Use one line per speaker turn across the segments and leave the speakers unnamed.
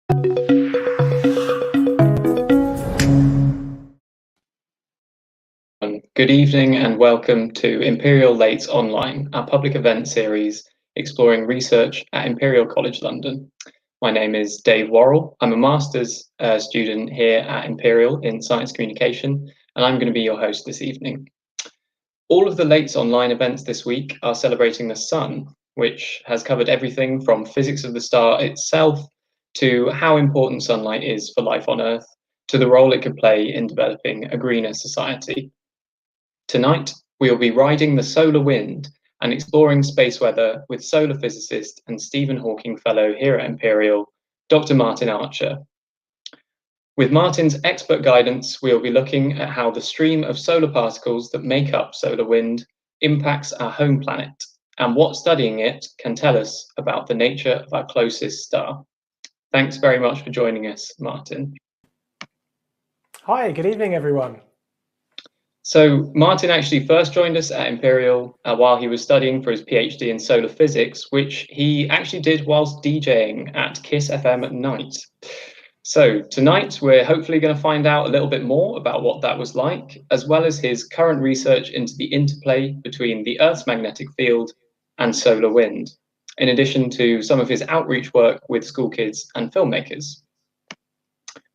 Good evening and welcome to Imperial Lates Online, our public event series exploring research at Imperial College London. My name is Dave Worrell. I'm a master's student here at Imperial in Science Communication, and I'm going to be your host this evening. All of the Lates Online events this week are celebrating the sun, which has covered everything from physics of the star itself to how important sunlight is for life on Earth, to the role it could play in developing a greener society. Tonight, we will be riding the solar wind and exploring space weather with solar physicist and Stephen Hawking Fellow here at Imperial, Dr. Martin Archer. With Martin's expert guidance, we will be looking at how the stream of solar particles that make up solar wind impacts our home planet and what studying it can tell us about the nature of our closest star. Thanks very much for joining us, Martin.
Hi, good evening, everyone.
So Martin actually first joined us at Imperial while he was studying for his PhD in solar physics, which he actually did whilst DJing at Kiss FM at night. So tonight we're hopefully going to find out a little bit more about what that was like, as well as his current research into the interplay between the Earth's magnetic field and solar wind, in addition to some of his outreach work with school kids and filmmakers.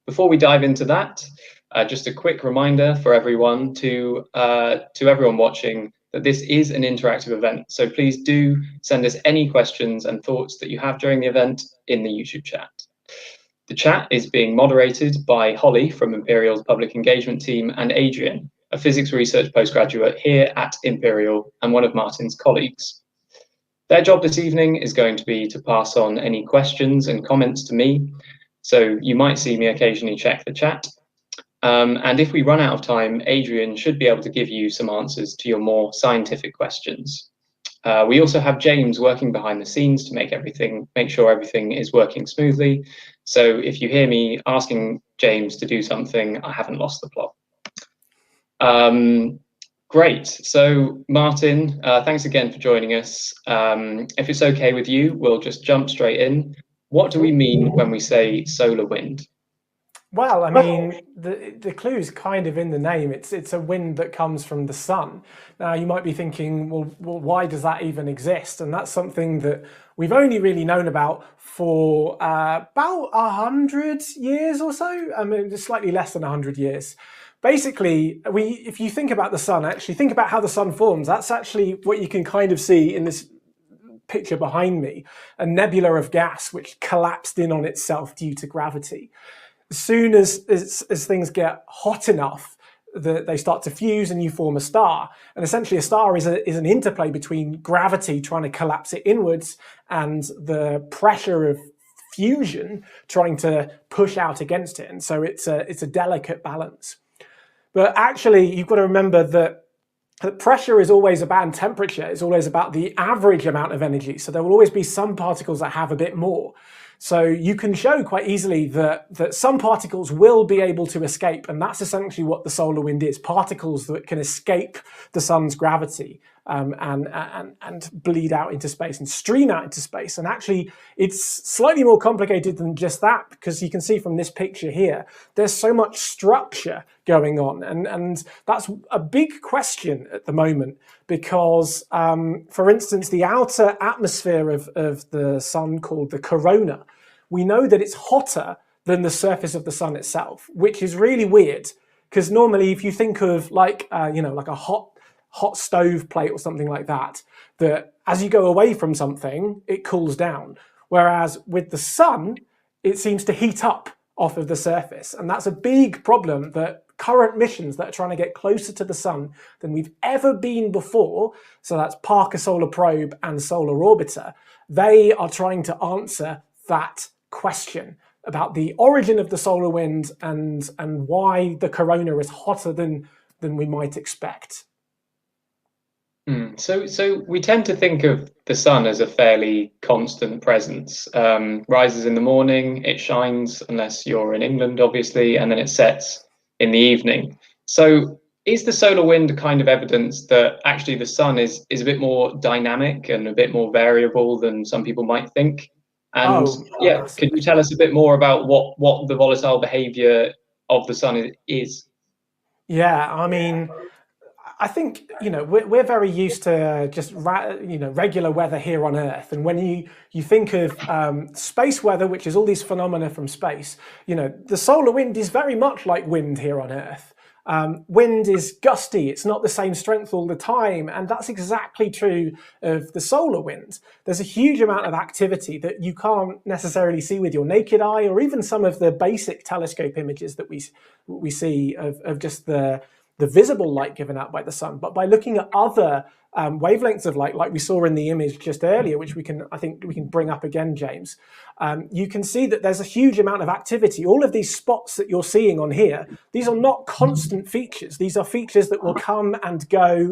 Before we dive into that, just a quick reminder for everyone to everyone watching that this is an interactive event. So please do send us any questions and thoughts that you have during the event in the YouTube chat. The chat is being moderated by Holly from Imperial's public engagement team and Adrian, a physics research postgraduate here at Imperial and one of Martin's colleagues. Their job this evening is going to be to pass on any questions and comments to me. So you might see me occasionally check the chat. And if we run out of time, Adrian should be able to give you some answers to your more scientific questions. We also have James working behind the scenes to make sure everything is working smoothly. So if you hear me asking James to do something, I haven't lost the plot. Great. So Martin, thanks again for joining us. If it's okay with you, we'll just jump straight in. What do we mean when we say solar wind?
Well, I mean, the clue is kind of in the name. It's a wind that comes from the sun. Now, you might be thinking, well, why does that even exist? And that's something that we've only really known about for about 100 years or so. I mean, just slightly less than 100 years. Basically, if you think about the sun, actually think about how the sun forms. That's actually what you can kind of see in this picture behind me, a nebula of gas which collapsed in on itself due to gravity. As soon as things get hot enough, they start to fuse and you form a star. And essentially a star is an interplay between gravity trying to collapse it inwards and the pressure of fusion trying to push out against it. And so it's a delicate balance. But actually, you've got to remember that pressure is always about, and temperature is always about the average amount of energy. So there will always be some particles that have a bit more. So you can show quite easily that some particles will be able to escape, and that's essentially what the solar wind is, particles that can escape the sun's gravity and bleed out into space and stream out into space. And actually, it's slightly more complicated than just that, because you can see from this picture here, there's so much structure going on. And that's a big question at the moment, because, for instance, the outer atmosphere of the sun, called the corona, we know that it's hotter than the surface of the sun itself, which is really weird, because normally if you think of like a hot stove plate or something like that, that as you go away from something, it cools down. Whereas with the sun, it seems to heat up off of the surface. And that's a big problem that current missions that are trying to get closer to the sun than we've ever been before, so that's Parker Solar Probe and Solar Orbiter, they are trying to answer that question about the origin of the solar wind and why the corona is hotter than we might expect.
So we tend to think of the sun as a fairly constant presence. Rises in the morning, it shines, unless you're in England, obviously, and then it sets in the evening. So is the solar wind kind of evidence that actually the sun is a bit more dynamic and a bit more variable than some people might think? And
Oh,
yeah, could you
massively.
tell us a bit more about what the volatile behavior of the sun is?
Yeah, I mean, I think we're very used to just regular weather here on Earth, and when you think of space weather, which is all these phenomena from space, the solar wind is very much like wind here on Earth. Wind is gusty; it's not the same strength all the time, and that's exactly true of the solar wind. There's a huge amount of activity that you can't necessarily see with your naked eye, or even some of the basic telescope images that we see of just the visible light given out by the sun, but by looking at other wavelengths of light, like we saw in the image just earlier, which I think we can bring up again, James, you can see that there's a huge amount of activity. All of these spots that you're seeing on here, these are not constant features. These are features that will come and go,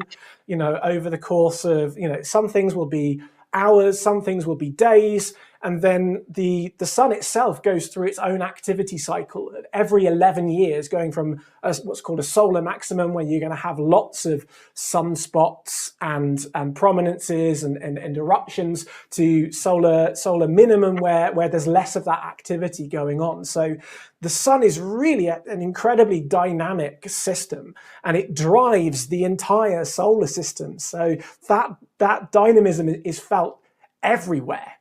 over the course of, some things will be hours, some things will be days, and then the sun itself goes through its own activity cycle every 11 years, going from what's called a solar maximum, where you're going to have lots of sunspots and prominences and eruptions, to solar minimum, where there's less of that activity going on. So the sun is really an incredibly dynamic system, and it drives the entire solar system. So that dynamism is felt everywhere.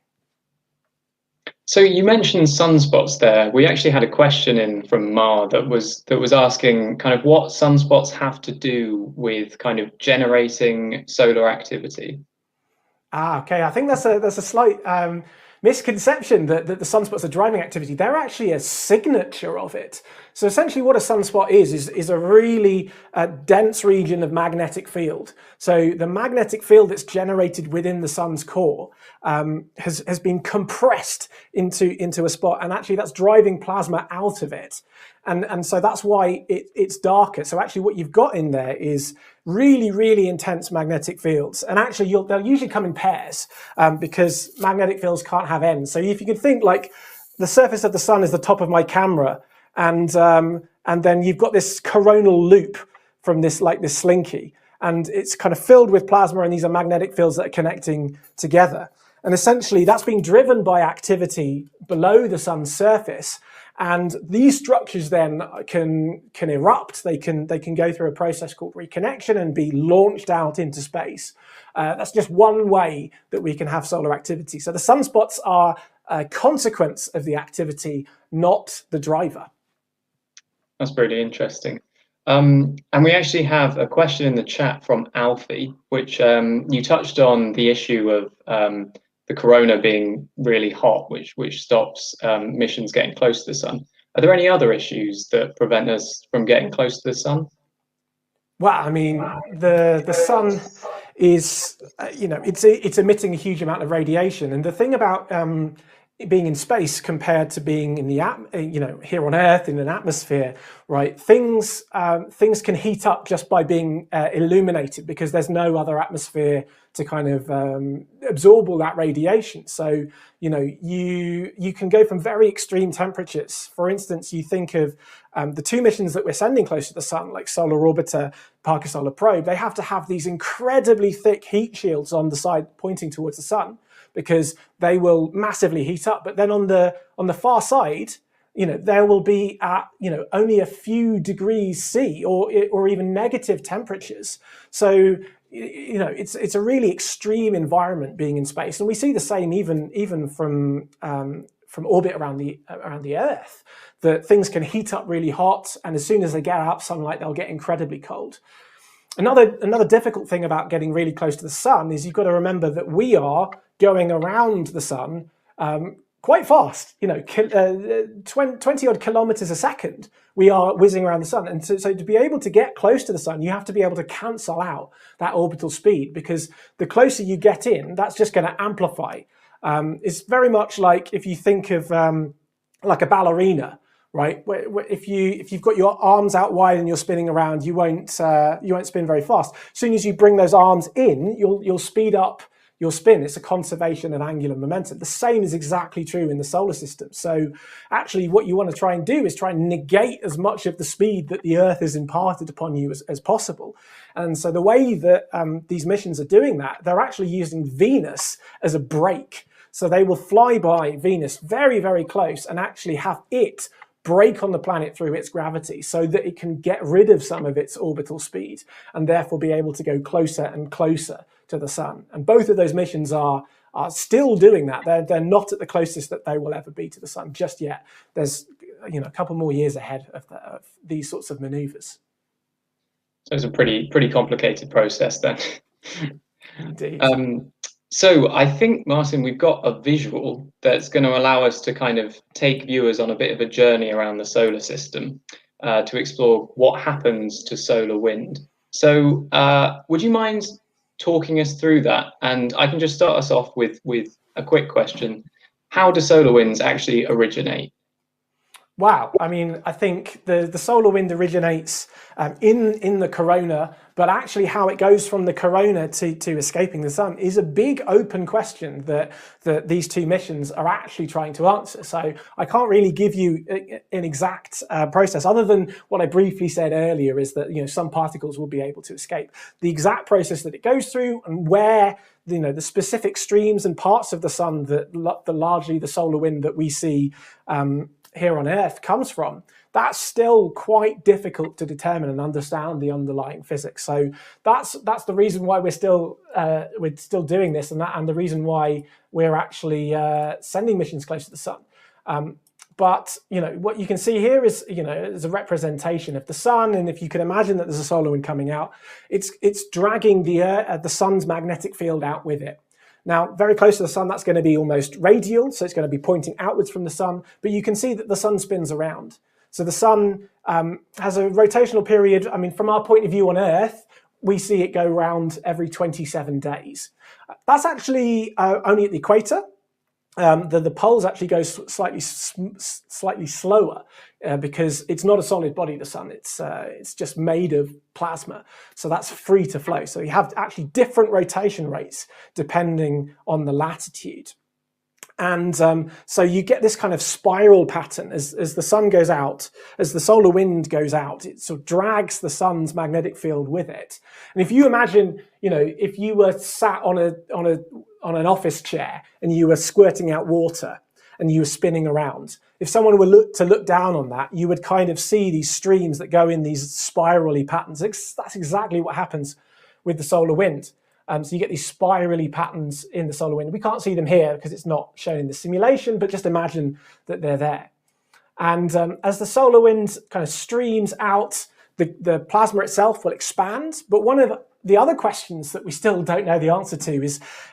So you mentioned sunspots there. We actually had a question in from Ma that was asking kind of what sunspots have to do with kind of generating solar activity.
Okay. I think that's a slight misconception that the sunspots are driving activity. They're actually a signature of it. So essentially, what a sunspot is a really dense region of magnetic field. So the magnetic field that's generated within the sun's core has been compressed into a spot, and actually that's driving plasma out of it. And so that's why it's darker. So actually what you've got in there is really, really intense magnetic fields. And actually they'll usually come in pairs because magnetic fields can't have ends. So if you could think like the surface of the sun is the top of my camera, and then you've got this coronal loop from this slinky, and it's kind of filled with plasma, and these are magnetic fields that are connecting together. And essentially that's being driven by activity below the sun's surface. And these structures then can erupt. They can go through a process called reconnection and be launched out into space. That's just one way that we can have solar activity. So the sunspots are a consequence of the activity, not the driver.
That's pretty interesting. And we actually have a question in the chat from Alfie, which you touched on the issue of the corona being really hot, which stops missions getting close to the sun. Are there any other issues that prevent us from getting close to the sun?
Well, I mean, the sun is, it's emitting a huge amount of radiation, and the thing about being in space compared to being in the here on Earth in an atmosphere, right? Things can heat up just by being illuminated, because there's no other atmosphere to kind of absorb all that radiation. So you can go from very extreme temperatures. For instance, you think of the two missions that we're sending close to the sun, like Solar Orbiter, Parker Solar Probe. They have to have these incredibly thick heat shields on the side pointing towards the sun, because they will massively heat up. But then on the far side, there will be at only a few degrees C or even negative temperatures. So it's a really extreme environment being in space, and we see the same even from orbit around the Earth, that things can heat up really hot, and as soon as they get out sunlight, they'll get incredibly cold. Another difficult thing about getting really close to the sun is you've got to remember that we are going around the sun quite fast, 20 odd kilometers a second. We are whizzing around the sun. And so to be able to get close to the sun, you have to be able to cancel out that orbital speed, because the closer you get in, that's just going to amplify. It's very much like if you think of like a ballerina, right? If you've got your arms out wide and you're spinning around, you won't spin very fast. As soon as you bring those arms in, you'll speed up your spin. It's a conservation of angular momentum. The same is exactly true in the solar system. So actually what you want to try and do is try and negate as much of the speed that the Earth has imparted upon you as possible. And so the way that these missions are doing that, they're actually using Venus as a brake. So they will fly by Venus very, very close and actually have it brake on the planet through its gravity so that it can get rid of some of its orbital speed and therefore be able to go closer and closer to the sun. And both of those missions are still doing that. They're not at the closest that they will ever be to the sun just yet. There's a couple more years ahead of these sorts of maneuvers.
So it's a pretty complicated process then.
Indeed.
So I think, Martin, we've got a visual that's going to allow us to kind of take viewers on a bit of a journey around the solar system to explore what happens to solar wind. So would you mind talking us through that? And I can just start us off with a quick question. How do solar winds actually originate?
Wow, I mean, I think the solar wind originates in the corona, but actually how it goes from the corona to escaping the sun is a big open question that these two missions are actually trying to answer. So I can't really give you an exact process, other than what I briefly said earlier, is that some particles will be able to escape. The exact process that it goes through and where the specific streams and parts of the sun that largely the solar wind that we see here on Earth comes from, that's still quite difficult to determine and understand the underlying physics. So that's the reason why we're still doing this, and the reason why we're actually sending missions close to the sun. But what you can see here is is a representation of the sun, and if you can imagine that there's a solar wind coming out, it's dragging the sun's magnetic field out with it. Now, very close to the sun, that's going to be almost radial, so it's going to be pointing outwards from the sun, but you can see that the sun spins around. So the sun has a rotational period. I mean, from our point of view on Earth, we see it go round every 27 days. That's actually only at the equator. The poles actually go slightly slower because it's not a solid body, the sun. It's just made of plasma, so that's free to flow. So you have actually different rotation rates depending on the latitude. And so you get this kind of spiral pattern as the sun goes out, as the solar wind goes out, it sort of drags the sun's magnetic field with it. And if you imagine, if you were sat on an office chair and you were squirting out water and you were spinning around, if someone were to look down on that, you would kind of see these streams that go in these spirally patterns. That's exactly what happens with the solar wind. So you get these spirally patterns in the solar wind. We can't see them here because it's not shown in the simulation, but just imagine that they're there. And as the solar wind kind of streams out, the plasma itself will expand. But one of the other questions that we still don't know the answer to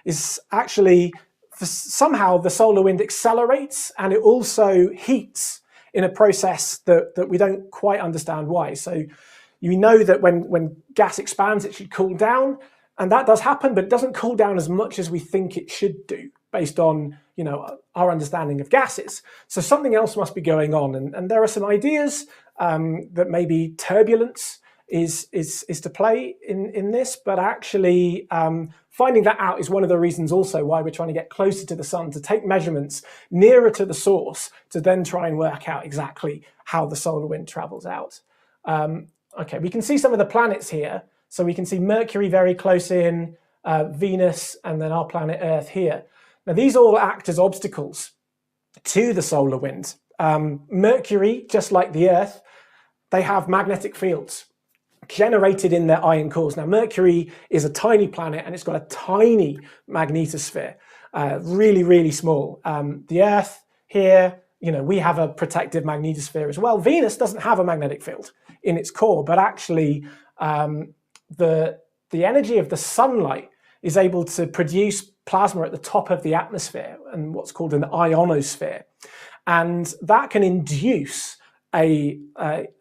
is actually somehow the solar wind accelerates and it also heats in a process that we don't quite understand why. So you know that when gas expands, it should cool down. And that does happen, but it doesn't cool down as much as we think it should do based on our understanding of gases. So something else must be going on. And there are some ideas that maybe turbulence is to play in this, but actually finding that out is one of the reasons also why we're trying to get closer to the sun, to take measurements nearer to the source, to then try and work out exactly how the solar wind travels out. Okay, we can see some of the planets here. So we can see Mercury very close in, Venus, and then our planet Earth here. Now these all act as obstacles to the solar wind. Mercury, just like the Earth, they have magnetic fields generated in their iron cores. Now Mercury is a tiny planet and it's got a tiny magnetosphere, really, really small. The Earth here, we have a protective magnetosphere as well. Venus doesn't have a magnetic field in its core, but actually the energy of the sunlight is able to produce plasma at the top of the atmosphere and what's called an ionosphere. And that can induce a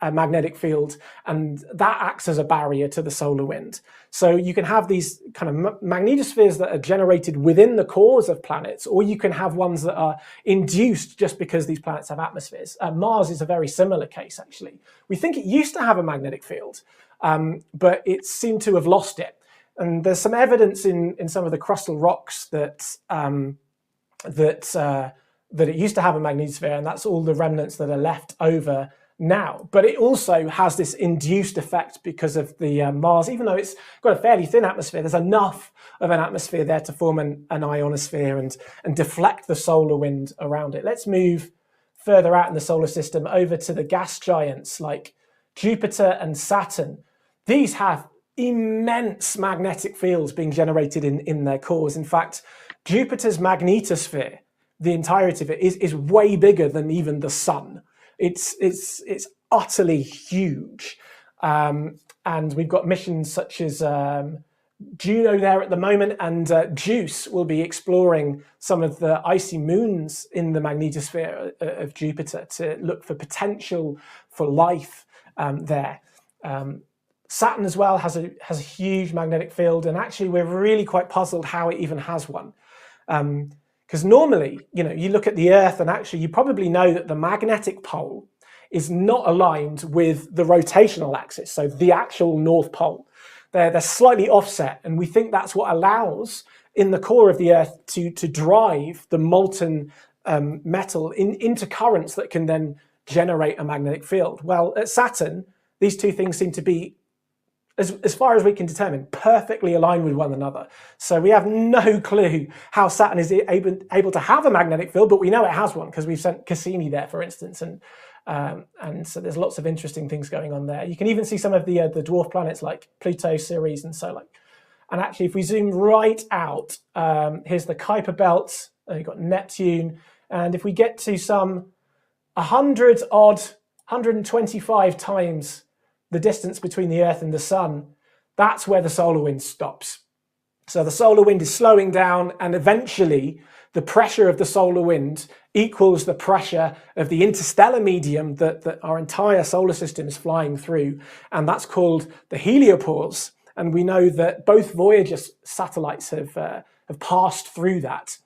magnetic field, and that acts as a barrier to the solar wind. So you can have these kind of magnetospheres that are generated within the cores of planets, or you can have ones that are induced just because these planets have atmospheres. Mars is a very similar case, actually. We think it used to have a magnetic field, but it seemed to have lost it. And there's some evidence in some of the crustal rocks that it used to have a magnetosphere, and that's all the remnants that are left over now, but it also has this induced effect because of the Mars. Even though it's got a fairly thin atmosphere, there's enough of an atmosphere there to form an ionosphere and deflect the solar wind around it. Let's move further out in the solar system over to the gas giants like Jupiter and Saturn. These have immense magnetic fields being generated in their cores. In fact, Jupiter's magnetosphere, the entirety of it, is way bigger than even the sun. It's utterly huge, and we've got missions such as Juno there at the moment, and JUICE will be exploring some of the icy moons in the magnetosphere of Jupiter to look for potential for life there. Saturn as well has a huge magnetic field, and actually we're really quite puzzled how it even has one. Because normally, you look at the Earth and actually you probably know that the magnetic pole is not aligned with the rotational axis, so the actual North Pole. They're slightly offset, and we think that's what allows in the core of the Earth to drive the molten metal into currents that can then generate a magnetic field. Well, at Saturn, these two things seem to be, as far as we can determine, perfectly aligned with one another. So we have no clue how Saturn is able to have a magnetic field, but we know it has one because we've sent Cassini there, for instance, and so there's lots of interesting things going on there. You can even see some of the dwarf planets like Pluto, Ceres, and so on. And actually, if we zoom right out, here's the Kuiper belt. You've got Neptune, and if we get to some 125 times the distance between the Earth and the Sun, that's where the solar wind stops. So the solar wind is slowing down, and eventually the pressure of the solar wind equals the pressure of the interstellar medium that our entire solar system is flying through, and that's called the heliopause. And we know that both Voyager satellites have passed through that,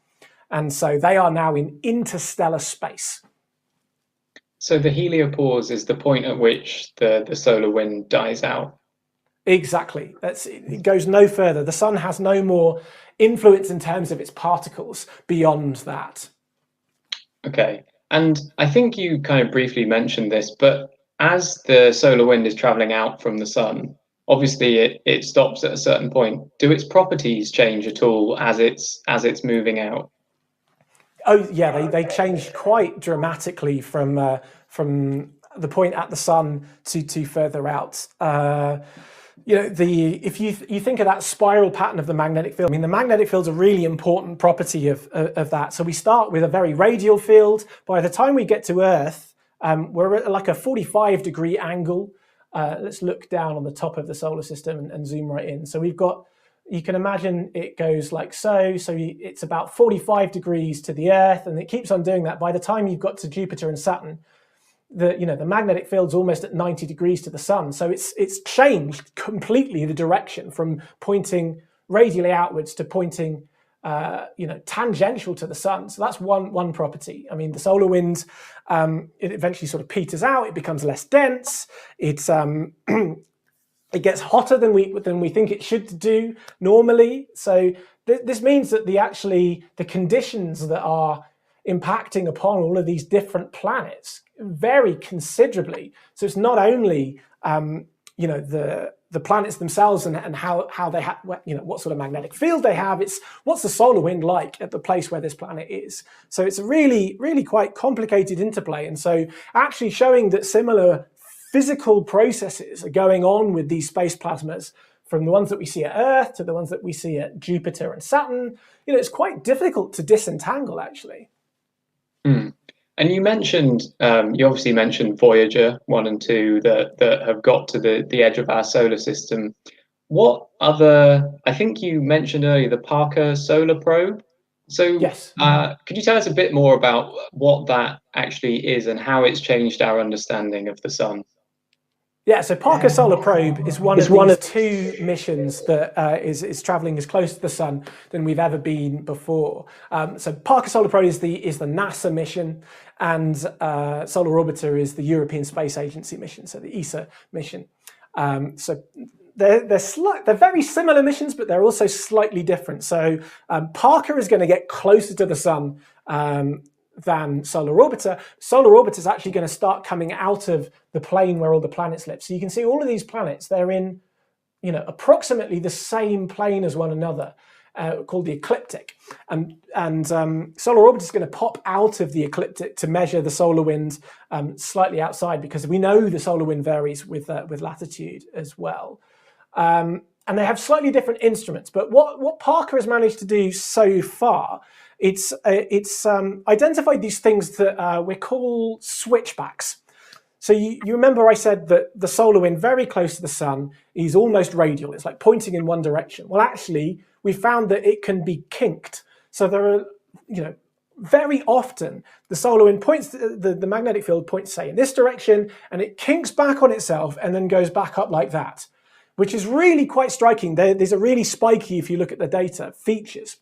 and so they are now in interstellar space.
So the heliopause is the point at which the solar wind dies out.
Exactly. It goes no further. The sun has no more influence in terms of its particles beyond that.
Okay. And I think you kind of briefly mentioned this, but as the solar wind is traveling out from the sun, obviously it stops at a certain point. Do its properties change at all as it's moving out?
Oh yeah, they change quite dramatically from the point at the sun to further out. If you think of that spiral pattern of the magnetic field, I mean, the magnetic field's a really important property of that. So we start with a very radial field. By the time we get to Earth, we're at like a 45-degree angle. Let's look down on the top of the solar system and zoom right in. So we've got, you can imagine it goes like so. So it's about 45 degrees to the Earth, and it keeps on doing that. By the time you've got to Jupiter and Saturn, the magnetic field's almost at 90 degrees to the sun. So it's changed completely the direction from pointing radially outwards to pointing tangential to the sun. So that's one property. I mean, the solar wind, it eventually sort of peters out. It becomes less dense. It's it gets hotter than we think it should do normally. So this means that the conditions that are impacting upon all of these different planets vary considerably. So it's not only the planets themselves and how they have, what sort of magnetic field they have. It's what's the solar wind like at the place where this planet is. So it's a really, really quite complicated interplay. And so actually showing that similar physical processes are going on with these space plasmas, from the ones that we see at Earth to the ones that we see at Jupiter and Saturn, it's quite difficult to disentangle, actually.
Mm. And you mentioned, you obviously mentioned Voyager 1 and 2 that have got to the edge of our solar system. What other, I think you mentioned earlier, the Parker Solar Probe. So
yes.
Could you tell us a bit more about what that actually is and how it's changed our understanding of the sun?
Yeah, so Parker Solar Probe is one of these two missions that is traveling as close to the sun than we've ever been before. So Parker Solar Probe is the NASA mission, and Solar Orbiter is the European Space Agency mission, so the ESA mission. So they're very similar missions, but they're also slightly different. So Parker is going to get closer to the sun than solar orbiter. Solar orbiter is actually going to start coming out of the plane where all the planets live. So you can see all of these planets, they're in, approximately the same plane as one another, called the ecliptic. And solar orbiter is going to pop out of the ecliptic to measure the solar wind slightly outside, because we know the solar wind varies with latitude as well. And they have slightly different instruments. But what Parker has managed to do so far, it's identified these things that we call switchbacks. So you remember I said that the solar wind very close to the sun is almost radial. It's like pointing in one direction. Well, actually, we found that it can be kinked. So there are, very often the solar wind points, the magnetic field points, say, in this direction, and it kinks back on itself and then goes back up like that, which is really quite striking. There's a really spiky, if you look at the data, features.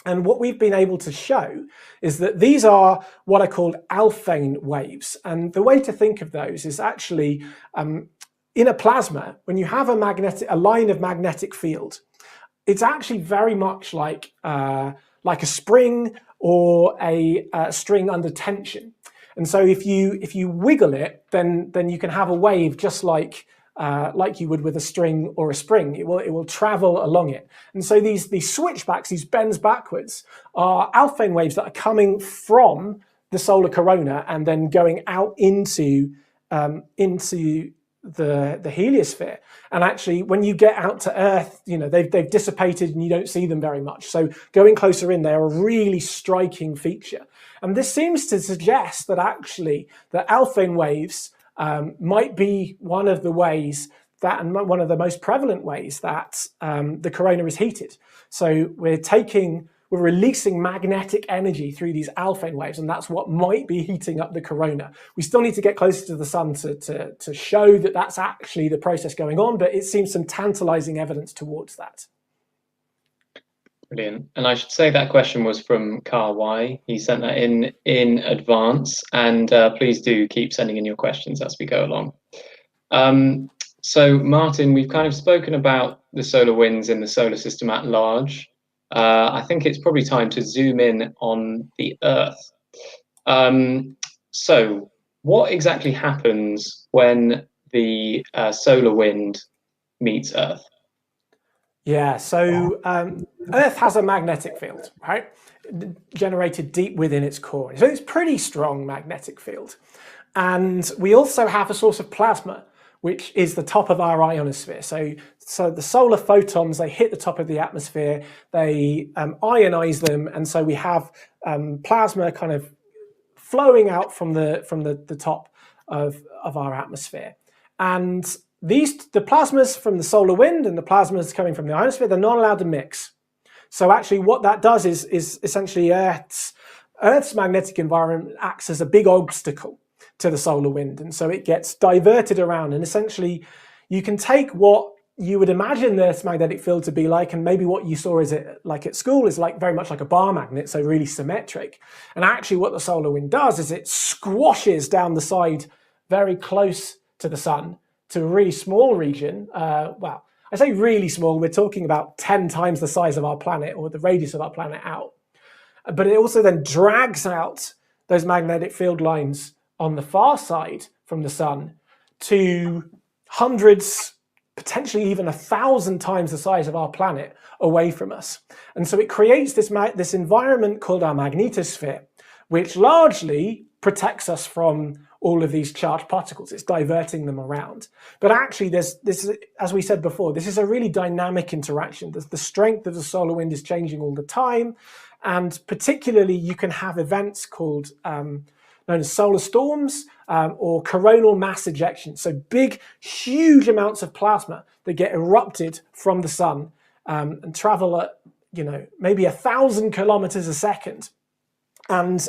And what we've been able to show is that these are what are called Alphane waves. And the way to think of those is actually in a plasma, when you have a line of magnetic field, it's actually very much like a spring or a string under tension. And so if you wiggle it, then you can have a wave just like you would with a string or a spring. It will travel along it. And so these switchbacks, these bends backwards, are Alphane waves that are coming from the solar corona and then going out into the heliosphere. And actually, when you get out to Earth, they've dissipated and you don't see them very much. So going closer in, they're a really striking feature. And this seems to suggest that actually the Alphane waves might be one of the ways that, and one of the most prevalent ways that the corona is heated. So we're releasing magnetic energy through these Alphane waves, and that's what might be heating up the corona. We still need to get closer to the sun to show that that's actually the process going on, but it seems some tantalizing evidence towards that.
Brilliant. And I should say that question was from Carl Y. He sent that in advance, and please do keep sending in your questions as we go along. So Martin, we've kind of spoken about the solar winds in the solar system at large. I think it's probably time to zoom in on the Earth. So what exactly happens when the solar wind meets Earth?
Yeah, so Earth has a magnetic field, right? Generated deep within its core. So it's a pretty strong magnetic field. And we also have a source of plasma, which is the top of our ionosphere. So the solar photons, they hit the top of the atmosphere, they ionize them, and so we have plasma kind of flowing out from the top of our atmosphere. And the plasmas from the solar wind and the plasmas coming from the ionosphere, they're not allowed to mix. So actually what that does is essentially Earth's magnetic environment acts as a big obstacle to the solar wind, and so it gets diverted around. And essentially you can take what you would imagine the Earth's magnetic field to be like, and maybe what you saw is like at school is like very much like a bar magnet, so really symmetric. And actually what the solar wind does is it squashes down the side very close to the sun to a really small region. Well, I say really small, we're talking about 10 times the size of our planet, or the radius of our planet out. But it also then drags out those magnetic field lines on the far side from the sun to hundreds, potentially even 1,000 times the size of our planet away from us. And so it creates this environment called our magnetosphere, which largely protects us from all of these charged particles. It's diverting them around. But actually, this, as we said before, this is a really dynamic interaction. The strength of the solar wind is changing all the time. And particularly, you can have events called known as solar storms or coronal mass ejection. So big, huge amounts of plasma that get erupted from the sun and travel at, maybe 1,000 kilometers a second. And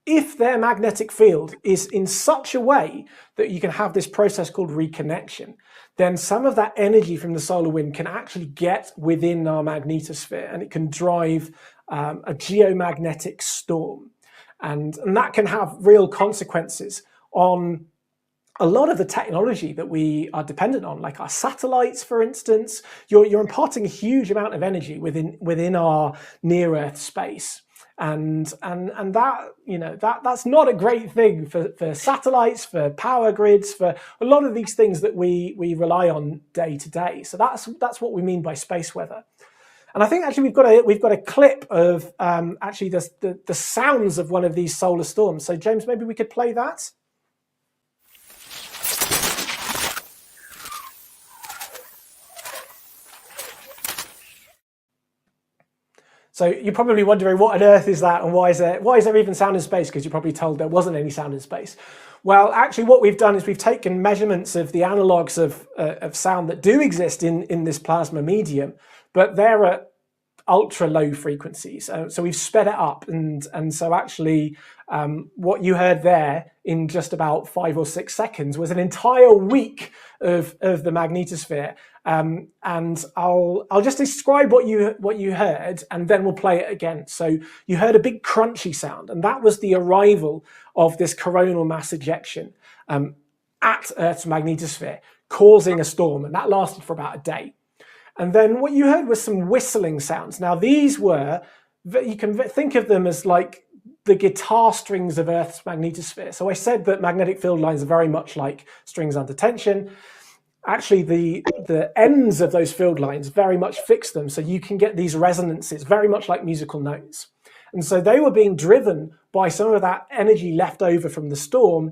if their magnetic field is in such a way that you can have this process called reconnection, then some of that energy from the solar wind can actually get within our magnetosphere, and it can drive a geomagnetic storm. And that can have real consequences on a lot of the technology that we are dependent on, like our satellites, for instance. You're imparting a huge amount of energy within our near-Earth space. and that, you know, that's not a great thing for satellites, for power grids, for a lot of these things that we rely on day to day. So that's what we mean by space weather. And I think actually we've got a clip of actually the sounds of one of these solar storms. So James, maybe we could play that. So you're probably wondering, what on earth is that, and why is there even sound in space? Because you're probably told there wasn't any sound in space. Well, actually, what we've done is we've taken measurements of the analogues of sound that do exist in this plasma medium, but they're at ultra low frequencies. So we've sped it up, and so actually what you heard there in just about 5 or 6 seconds was an entire week of the magnetosphere. And I'll just describe what you heard, and then we'll play it again. So you heard a big crunchy sound, and that was the arrival of this coronal mass ejection at Earth's magnetosphere, causing a storm, and that lasted for about a day. And then what you heard was some whistling sounds. Now these were, you can think of them as like the guitar strings of Earth's magnetosphere. So I said that magnetic field lines are very much like strings under tension. Actually, the ends of those field lines very much fix them, so you can get these resonances, very much like musical notes. And so they were being driven by some of that energy left over from the storm,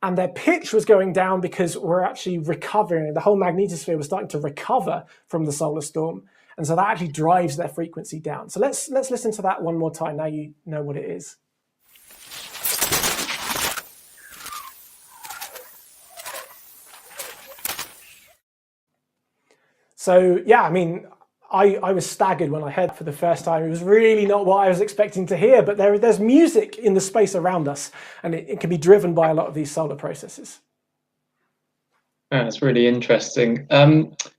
and their pitch was going down because we're actually recovering. The whole magnetosphere was starting to recover from the solar storm, and so that actually drives their frequency down. So let's listen to that one more time. Now you know what it is. So yeah, I mean, I was staggered when I heard it for the first time. It was really not what I was expecting to hear, but there's music in the space around us, and it can be driven by a lot of these solar processes.
That's really interesting.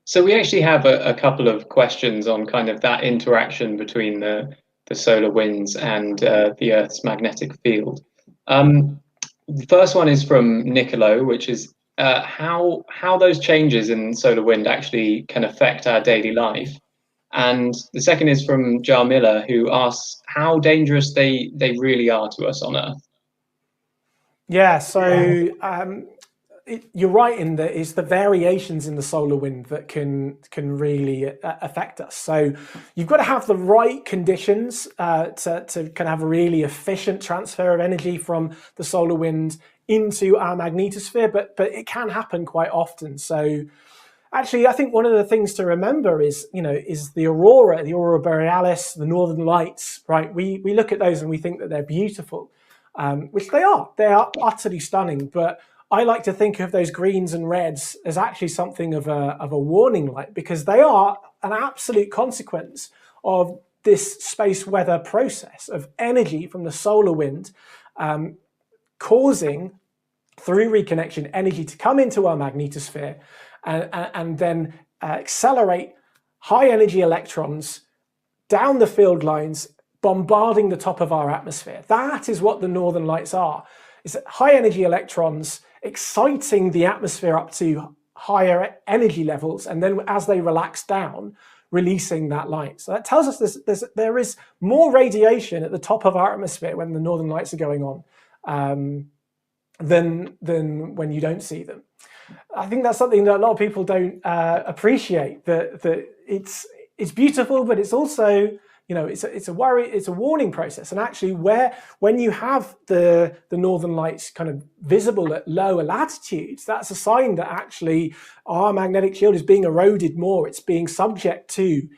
So we actually have a couple of questions on kind of that interaction between the solar winds and the Earth's magnetic field. The first one is from Nicolo, which is how those changes in solar wind actually can affect our daily life. And the second is from Jarmila, who asks how dangerous they really are to us on Earth.
Yeah, so you're right in that it's the variations in the solar wind that can really affect us. So you've got to have the right conditions to kind of have a really efficient transfer of energy from the solar wind into our magnetosphere, but it can happen quite often. So actually, I think one of the things to remember is the aurora borealis, the northern lights, right? We look at those and we think that they're beautiful, which they are. They are utterly stunning, but I like to think of those greens and reds as actually something of a warning light, because they are an absolute consequence of this space weather process of energy from the solar wind causing, through reconnection, energy to come into our magnetosphere and then accelerate high energy electrons down the field lines, bombarding the top of our atmosphere. That is what the northern lights are. It's high energy electrons exciting the atmosphere up to higher energy levels, and then as they relax down, releasing that light. So that tells us there is more radiation at the top of our atmosphere when the northern lights are going on than when you don't see them. I think that's something that a lot of people don't appreciate. That it's beautiful, but it's also, it's a worry, it's a warning process. And actually, when you have the northern lights kind of visible at lower latitudes, that's a sign that actually our magnetic shield is being eroded more. It's being subject to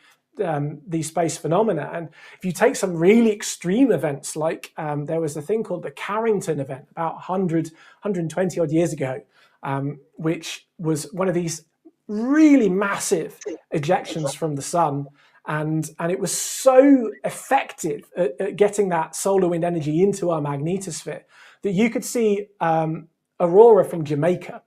these space phenomena. And if you take some really extreme events, like there was a thing called the Carrington Event about 120 odd years ago, which was one of these really massive ejections from the sun. And it was so effective at getting that solar wind energy into our magnetosphere that you could see aurora from Jamaica.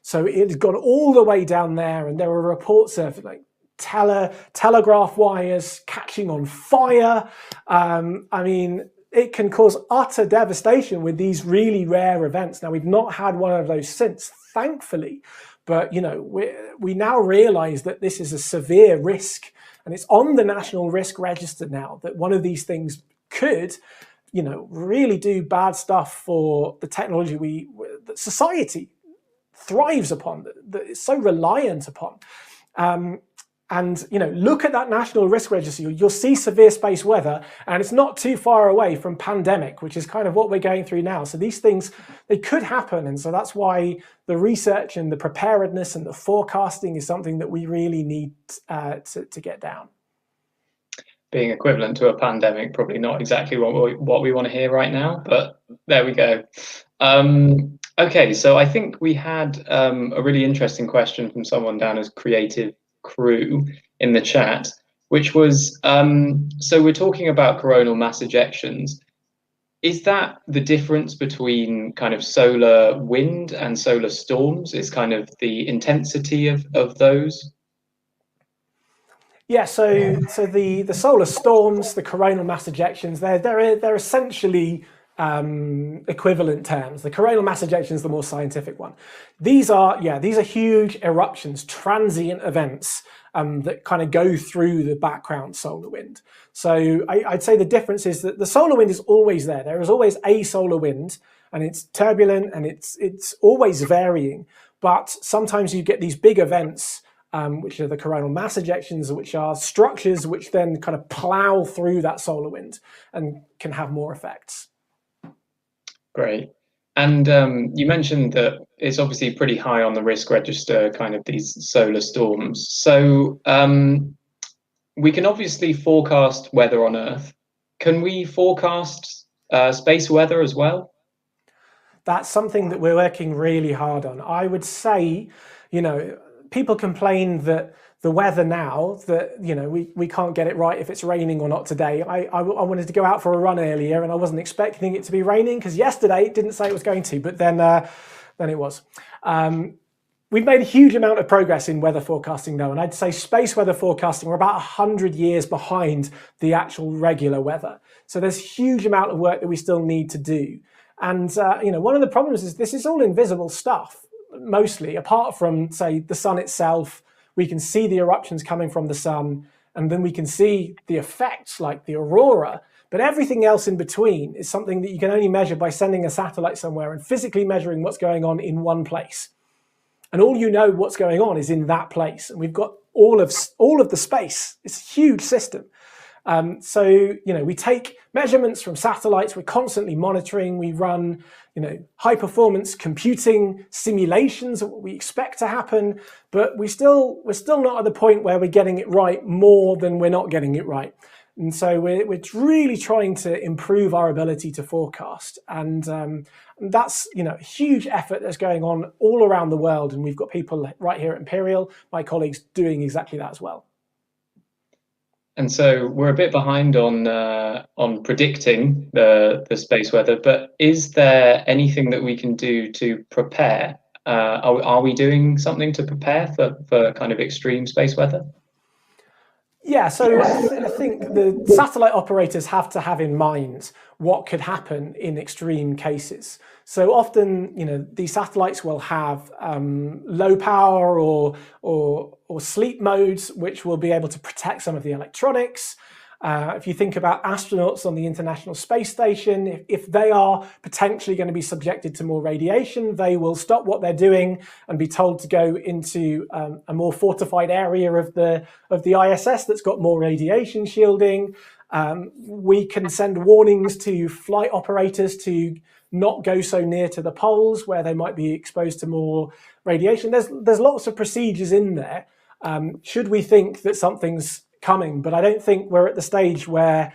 So it had gone all the way down there, and there were reports of like telegraph wires catching on fire. I mean, it can cause utter devastation with these really rare events. Now, we've not had one of those since, thankfully, but we now realize that this is a severe risk, and it's on the National Risk Register now that one of these things could, really do bad stuff for the technology that society thrives upon, that it's so reliant upon. And look at that national risk register. You'll see severe space weather, and it's not too far away from pandemic, which is kind of what we're going through now. So these things, they could happen, and so that's why the research and the preparedness and the forecasting is something that we really need to get down.
Being equivalent to a pandemic, probably not exactly what we want to hear right now, but there we go. Okay, so I think we had a really interesting question from someone down as Creative Crew in the chat, which was, so we're talking about coronal mass ejections. Is that the difference between kind of solar wind and solar storms? Is kind of the intensity of those?
Yeah, so the solar storms, the coronal mass ejections, they're essentially equivalent terms. The coronal mass ejection is the more scientific one. These are huge eruptions, transient events that kind of go through the background solar wind. So I'd say the difference is that the solar wind is always there. There is always a solar wind, and it's turbulent and it's always varying. But sometimes you get these big events, which are the coronal mass ejections, which are structures which then kind of plow through that solar wind and can have more effects.
Great. And you mentioned that it's obviously pretty high on the risk register, kind of these solar storms. So we can obviously forecast weather on Earth. Can we forecast space weather as well?
That's something that we're working really hard on. I would say, people complain that the weather now, that we can't get it right if it's raining or not today. I wanted to go out for a run earlier, and I wasn't expecting it to be raining because yesterday it didn't say it was going to, but then it was. We've made a huge amount of progress in weather forecasting though, and I'd say space weather forecasting, we're about 100 years behind the actual regular weather. So there's a huge amount of work that we still need to do. And one of the problems is this is all invisible stuff, mostly, apart from, say, the sun itself. We can see the eruptions coming from the sun, and then we can see the effects like the aurora. But everything else in between is something that you can only measure by sending a satellite somewhere and physically measuring what's going on in one place. And all what's going on is in that place. And we've got all of the space. It's a huge system. So we take measurements from satellites. We're constantly monitoring. We run, high performance computing simulations of what we expect to happen. But we're still not at the point where we're getting it right more than we're not getting it right. And so we're really trying to improve our ability to forecast. And that's, a huge effort that's going on all around the world. And we've got people right here at Imperial, my colleagues, doing exactly that as well.
And so we're a bit behind on predicting the space weather, but is there anything that we can do to prepare? Are we doing something to prepare for kind of extreme space weather?
Yeah, so I think the satellite operators have to have in mind what could happen in extreme cases. So often, these satellites will have low power or sleep modes, which will be able to protect some of the electronics. If you think about astronauts on the International Space Station, if they are potentially going to be subjected to more radiation, they will stop what they're doing and be told to go into a more fortified area of the ISS that's got more radiation shielding. We can send warnings to flight operators to not go so near to the poles where they might be exposed to more radiation. There's lots of procedures in there. Should we think that something's coming, but I don't think we're at the stage where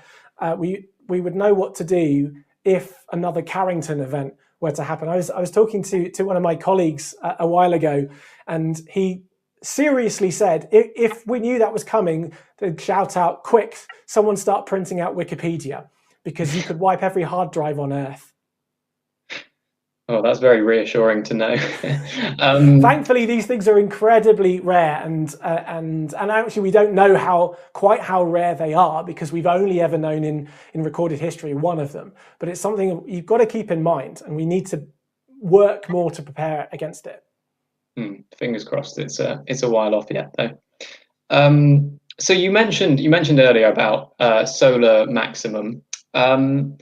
we would know what to do if another Carrington event were to happen. I was talking to one of my colleagues a while ago, and he seriously said if we knew that was coming, they'd shout out, "Quick, someone start printing out Wikipedia," because you could wipe every hard drive on Earth.
Oh, that's very reassuring to know.
Thankfully, these things are incredibly rare, and actually we don't know quite how rare they are because we've only ever known in recorded history one of them. But it's something you've got to keep in mind, and we need to work more to prepare against it.
Fingers crossed. It's a while off yet, though. So you mentioned earlier about solar maximum. Um,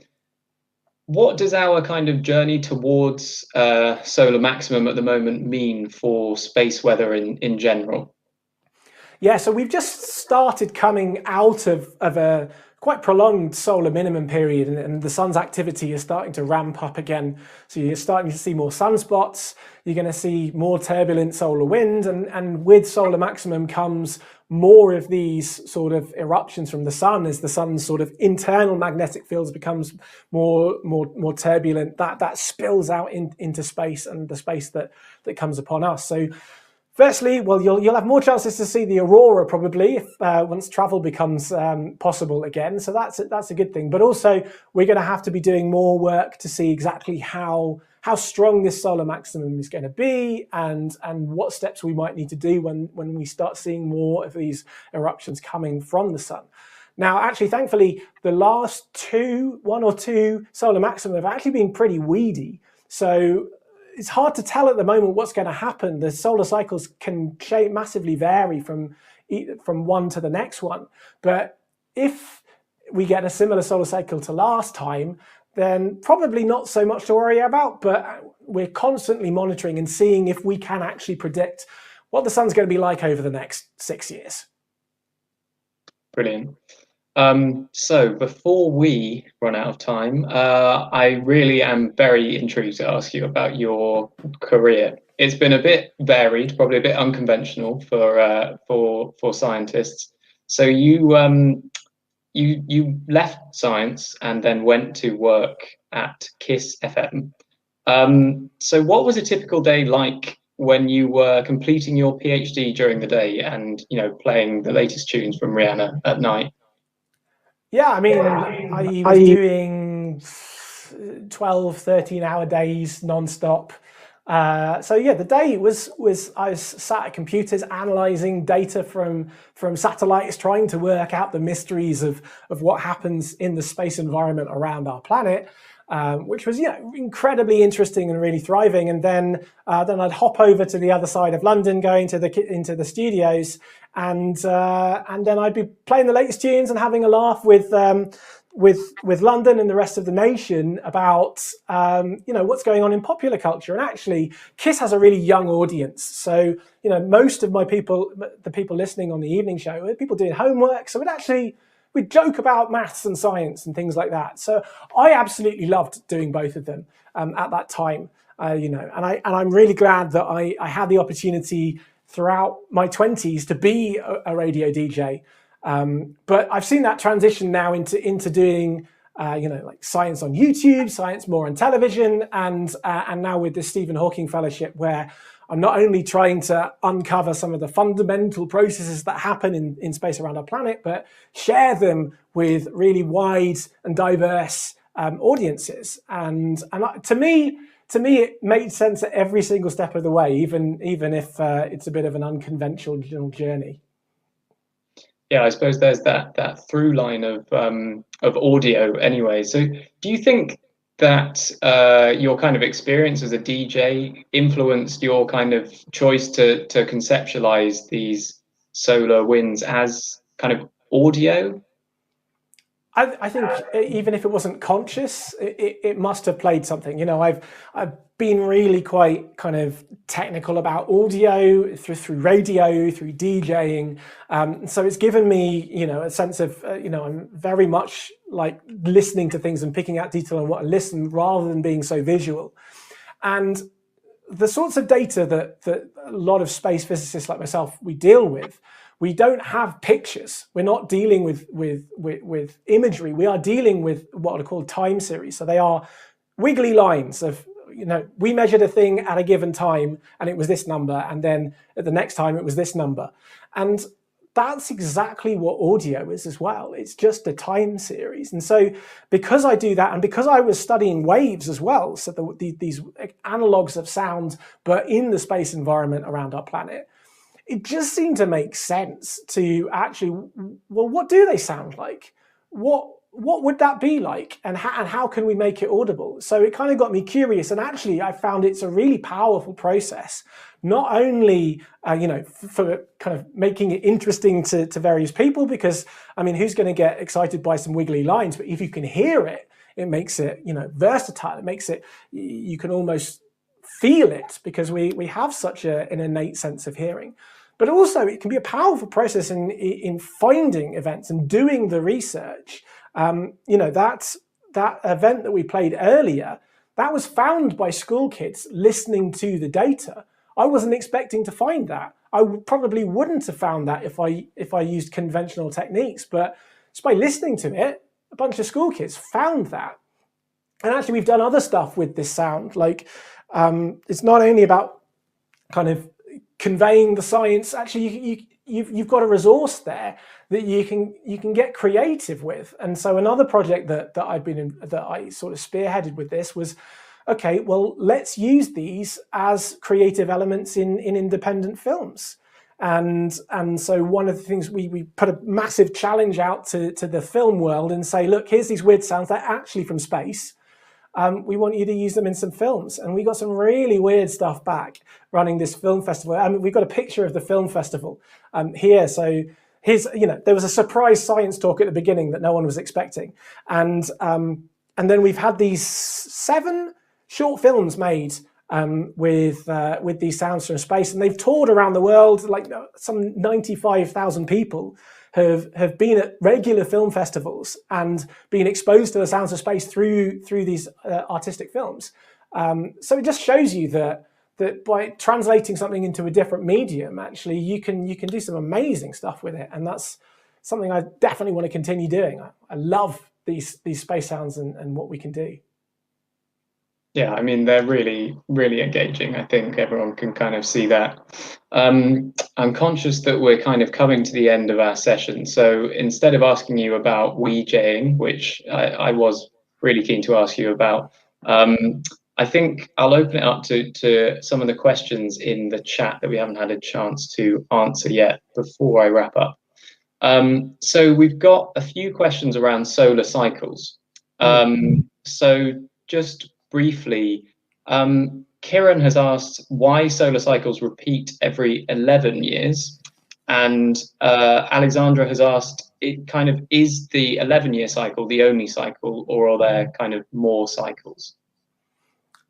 what does our kind of journey towards solar maximum at the moment mean for space weather in general?
Yeah, so we've just started coming out of a quite prolonged solar minimum period, and the sun's activity is starting to ramp up again. So you're starting to see more sunspots, you're going to see more turbulent solar wind, and with solar maximum comes more of these sort of eruptions from the sun as the sun's sort of internal magnetic fields becomes more turbulent. That spills out into space and the space that comes upon us. So firstly, well, you'll have more chances to see the aurora probably if once travel becomes possible again. So that's a good thing. But also, we're going to have to be doing more work to see exactly how strong this solar maximum is going to be, and what steps we might need to do when we start seeing more of these eruptions coming from the sun. Now, actually, thankfully, the last one or two solar maximum have actually been pretty weedy. So it's hard to tell at the moment what's going to happen. The solar cycles can massively vary from one to the next one. But if we get a similar solar cycle to last time, then probably not so much to worry about. But we're constantly monitoring and seeing if we can actually predict what the sun's going to be like over the next 6 years.
Brilliant. So before we run out of time, I really am very intrigued to ask you about your career. It's been a bit varied, probably a bit unconventional for scientists. So you left science and then went to work at KISS FM. So what was a typical day like when you were completing your PhD during the day and playing the latest tunes from Rihanna at night?
Yeah, I mean, I was doing 12, 13-hour days non-stop. So yeah, the day was I was sat at computers analyzing data from satellites, trying to work out the mysteries of what happens in the space environment around our planet, which was incredibly interesting and really thriving. And then I'd hop over to the other side of London, go into the studios, and then I'd be playing the latest tunes and having a laugh with London and the rest of the nation about what's going on in popular culture. And actually, KISS has a really young audience. So most of the people listening on the evening show are people doing homework. So we'd joke about maths and science and things like that. So I absolutely loved doing both of them at that time. And I'm really glad that I had the opportunity throughout my 20s to be a radio DJ. But I've seen that transition now into doing like science on YouTube, science more on television, and now with the Stephen Hawking Fellowship, where I'm not only trying to uncover some of the fundamental processes that happen in space around our planet, but share them with really wide and diverse audiences. And to me, it made sense at every single step of the way, even if it's a bit of an unconventional journey.
Yeah, I suppose there's that through line of audio anyway. So do you think that your kind of experience as a DJ influenced your kind of choice to conceptualize these solar winds as kind of audio?
I think even if it wasn't conscious, it must have played something. I've been really quite kind of technical about audio through radio, through DJing. So it's given me, a sense of, I'm very much like listening to things and picking out detail on what I listen rather than being so visual. And the sorts of data that a lot of space physicists like myself, we deal with, we don't have pictures. We're not dealing with imagery. We are dealing with what are called time series. So they are wiggly lines of, we measured a thing at a given time and it was this number. And then at the next time it was this number. And that's exactly what audio is as well. It's just a time series. And so because I do that, and because I was studying waves as well, so these analogs of sound, but in the space environment around our planet, it just seemed to make sense to actually, well, what do they sound like? What what would that be like, and how can we make it audible? So it kind of got me curious, and actually I found it's a really powerful process, not only for kind of making it interesting to various people, because I mean, who's going to get excited by some wiggly lines? But if you can hear it, it makes it versatile. It makes it, you can almost feel it, because we have such an innate sense of hearing. But also it can be a powerful process in finding events and doing the research. That event that we played earlier, that was found by school kids listening to the data. I wasn't expecting to find that. I probably wouldn't have found that if I used conventional techniques, but just by listening to it, a bunch of school kids found that. And actually we've done other stuff with this sound, like it's not only about kind of conveying the science. Actually, you've got a resource there that you can get creative with. And so another project that I sort of spearheaded with this was, okay, well, let's use these as creative elements in independent films. And so one of the things, we put a massive challenge out to the film world and say, look, here's these weird sounds, they're actually from space. We want you to use them in some films. And we got some really weird stuff back running this film festival. I mean, we've got a picture of the film festival here. So here's, there was a surprise science talk at the beginning that no one was expecting. And then we've had these 7 short films made with these sounds from space. And they've toured around the world. Like some 95,000 people have been at regular film festivals and been exposed to the sounds of space through these artistic films. So it just shows you that by translating something into a different medium, actually you can do some amazing stuff with it, and that's something I definitely want to continue doing. I love these space sounds and what we can do.
Yeah, I mean, they're really, really engaging. I think everyone can kind of see that. I'm conscious that we're kind of coming to the end of our session. So instead of asking you about weejaying, which I was really keen to ask you about, I think I'll open it up to some of the questions in the chat that we haven't had a chance to answer yet before I wrap up. So we've got a few questions around solar cycles. So just briefly, Kieran has asked why solar cycles repeat every 11 years, and Alexandra has asked, it kind of, is the 11-year cycle the only cycle, or are there kind of more cycles?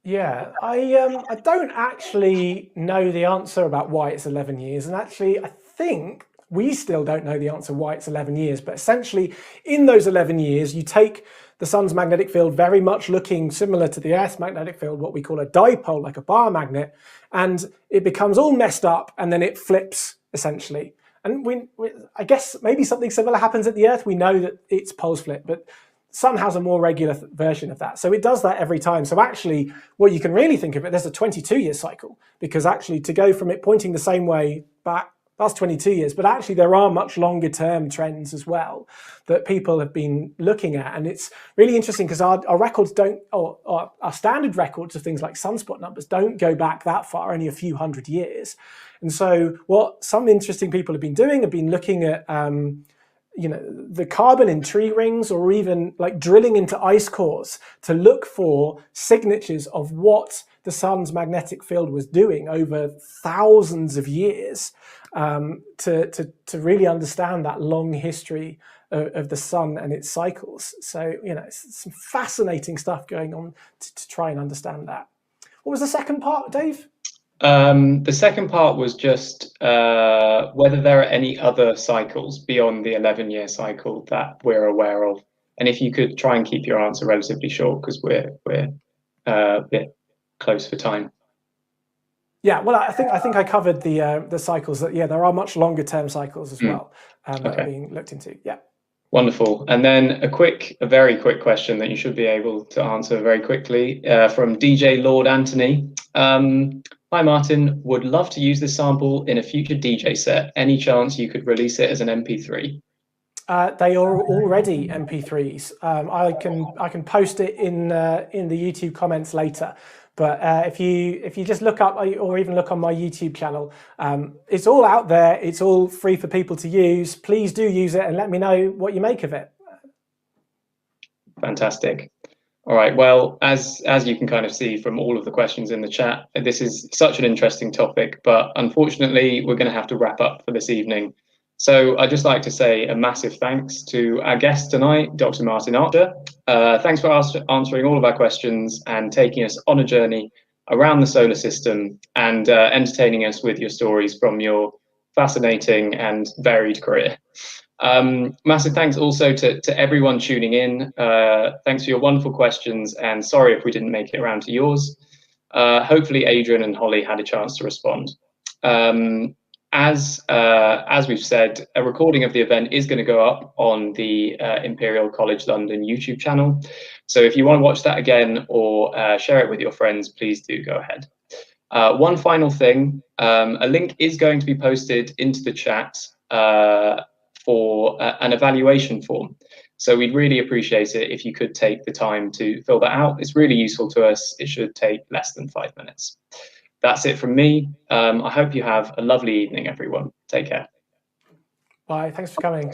Yeah, I don't actually know the answer about why it's 11 years, and actually I think we still don't know the answer why it's 11 years, but essentially in those 11 years you take the sun's magnetic field, very much looking similar to the Earth's magnetic field, what we call a dipole, like a bar magnet, and it becomes all messed up and then it flips essentially. And I guess maybe something similar happens at the Earth. We know that its poles flip, but Sun has a more regular version of that. So it does that every time. So actually, what you can really think of it, there's a 22-year cycle, because actually to go from it pointing the same way back, that's 22 years, but actually there are much longer term trends as well that people have been looking at. And it's really interesting because our records don't, or our standard records of things like sunspot numbers don't go back that far, only a few hundred years. And so what some interesting people have been looking at, the carbon in tree rings, or even like drilling into ice cores to look for signatures of what the sun's magnetic field was doing over thousands of years, to really understand that long history of the sun and its cycles. So, it's some fascinating stuff going on to try and understand that. What was the second part, Dave?
The second part was just whether there are any other cycles beyond the 11-year cycle that we're aware of, and if you could try and keep your answer relatively short, because we're a bit close for time.
Yeah, well, I think I covered the cycles. That there are much longer term cycles as well that are being looked into. Yeah.
Wonderful. And then a very quick question that you should be able to answer very quickly from DJ Lord Anthony. Hi Martin, would love to use this sample in a future DJ set. Any chance you could release it as an MP3?
They are already MP3s. I can post it in the YouTube comments later. But if you just look up, or even look on my YouTube channel, it's all out there. It's all free for people to use. Please do use it and let me know what you make of it.
Fantastic. All right. Well, as you can kind of see from all of the questions in the chat, this is such an interesting topic, but unfortunately, we're going to have to wrap up for this evening. So I'd just like to say a massive thanks to our guest tonight, Dr. Martin Archer. Thanks for answering all of our questions and taking us on a journey around the solar system and entertaining us with your stories from your fascinating and varied career. Massive thanks also to everyone tuning in. Thanks for your wonderful questions, and sorry if we didn't make it around to yours. Hopefully Adrian and Holly had a chance to respond. As we've said, a recording of the event is going to go up on the Imperial College London YouTube channel. So if you want to watch that again or share it with your friends, please do go ahead. One final thing, a link is going to be posted into the chat for an evaluation form. So we'd really appreciate it if you could take the time to fill that out. It's really useful to us. It should take less than 5 minutes. That's it from me. I hope you have a lovely evening, everyone. Take care.
Bye. Thanks for coming.